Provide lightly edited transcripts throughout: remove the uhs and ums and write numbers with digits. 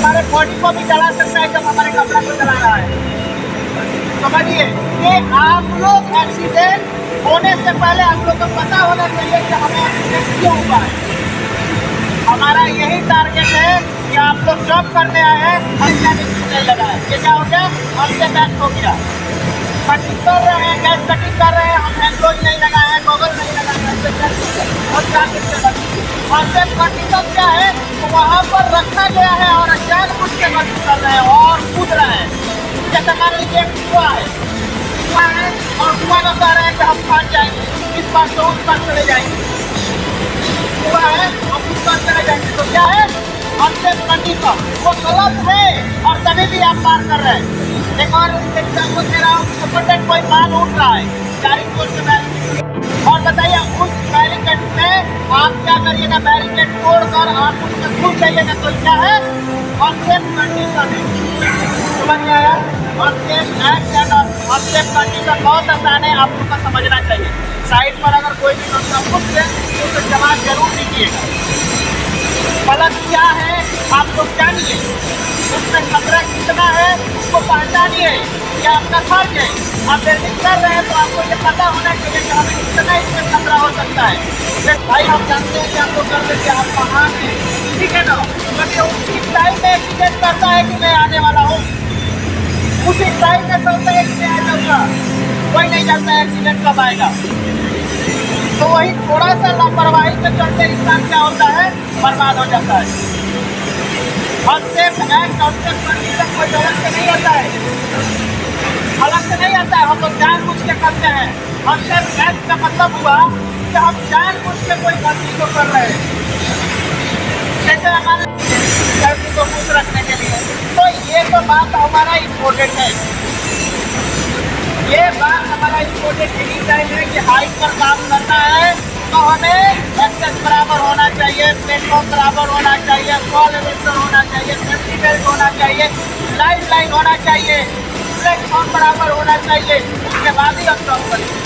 हमारे बॉडी को भी जला सकता है जब हमारे कपड़ा को जला रहा है। समझिए कि आप लोग एक्सीडेंट होने से पहले हम लोग को पता होना चाहिए कि हमें एक्सीडेंट क्यों हुआ है। हमारा यही टारगेट है कि आप लोग जॉब करने आए हैं, हम क्या नहीं लगा है। ये क्या हो गया, हमसे बैक हो गया। कटिंग कर रहे हैं, गैस कटिंग कर रहे हैं, हम हैंड ग्लोव नहीं लगाए हैं, गॉगल नहीं लगाए हैं, और जैकेट से बच। और सिर्फ कटिंग का क्या है, तो वहाँ पर रखा गया है और जानबूझ के कटिंग कर रहे हैं और कूद रहे हैं। जैसे मान लीजिए कुआं है और कुआं में कह रहे हैं कि हम फंस जाएंगे, इस पास से उस पास चले जाएंगे। कुआं है और उस पास चले जाएंगे, तो क्या है, हमसे कटिंग का वो गलत है और तभी भी आप पार कर रहे हैं। एक और एग्जाम्पल दे रहा हूँ, सपोज कोई माल उठ रहा है गाड़ी तोड़ के बैरिकेड, और बताइए उस बैरिकेड में आप क्या करिएगा, बैरिकेड तोड़कर आप उसमें घुस जाइएगा, तो क्या है, अनसेफ कंडीशन है। समझ में आया? Unsafe act and unsafe condition बहुत आसान है, आप लोग को समझना चाहिए। साइड पर अगर कोई भी बंदा घुस जाए तो उसे जवाब जरूर दीजिएगा। गलत क्या है आप लोग जानिए, उसमें खतरा कितना है उसको पहचानिए, क्या आपका फर्ज है। आप ड्राइविंग कर रहे हैं तो आपको ये पता होना चाहिए कि हमें कितना इसमें खतरा हो सकता है। फिर भाई हम जानते हैं कि आपको कर देते आप महान हैं, ठीक है ना, कभी उसी टाइम में एक्सीडेंट करता है कि मैं आने वाला हूँ, उसी टाइम में चलता है कि मैं आ जाऊँगा, कोई नहीं जानता है एक्सीडेंट कब आएगा। तो वही थोड़ा सा लापरवाही के चलते इंसान क्या होता है, बर्बाद हो जाता है। अनसेफ एक्ट अनसेफ कंडीशन कोई गलत से नहीं आता है, गलत से नहीं आता है, हम लोग जानबूझ के करते हैं। अनसेफ एक्ट का मतलब हुआ कि हम जानबूझ के कोई गलती को कर रहे हैं। जैसे हमारे गलती को खुश रखने के लिए, तो ये तो बात हमारा इम्पोर्टेंट है, ये बात हमारा इम्पोर्टेंट यही टाइम है कि हाइट पर काम करना है तो हमें एक्सेस बराबर होना चाहिए, प्लेटफॉर्म बराबर होना चाहिए, फॉल एवेटर होना चाहिए, सेफ्टी बेल्ट होना चाहिए, लाइन होना चाहिए, प्लेटफॉर्म बराबर होना चाहिए, उसके बाद ही हम जॉब करेंगे।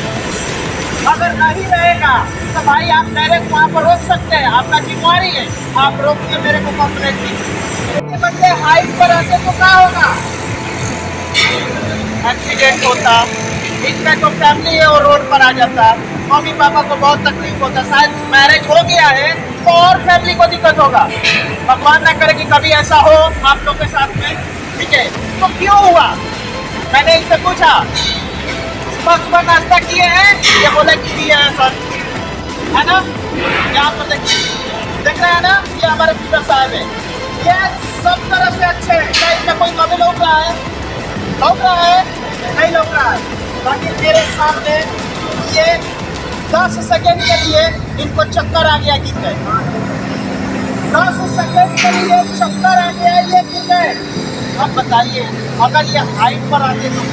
अगर नहीं रहेगा तो भाई आप डायरेक्ट वहाँ पर रोक सकते हैं, आपका जिम्मेवारी है, आप रोकिए, मेरे को कंप्लेंट कीजिए। बंदे हाइट पर आते तो क्या होगा, एक्सीडेंट होता, इसका जो फैमिली है वो रोड पर आ जाता, मम्मी पापा को बहुत तकलीफ होता, शायद मैरिज हो गया है तो और फैमिली को दिक्कत होगा। भगवान ना करे कि कभी ऐसा हो आप लोग के साथ में, ठीक है। तो क्यों हुआ, मैंने इनसे पूछा, सुबह नाश्ता किए हैं, ये बोले कि किए हैं सर, है ना, यहाँ पर देख रहे हैं ना, ये हमारे पीटर साहब है, ये सब तरह से अच्छे हैं, क्या इसमें कोई कमी लोग रहा है, लोग रहा है नहीं लोग रहा है। बाकी मेरे सामने ये 10 सेकेंड के लिए इनको चक्कर आ गया गिर गए, 10 सेकेंड के लिए चक्कर आ गया ये गिर गए। अब बताइए अगर ये हाइट पर आते तो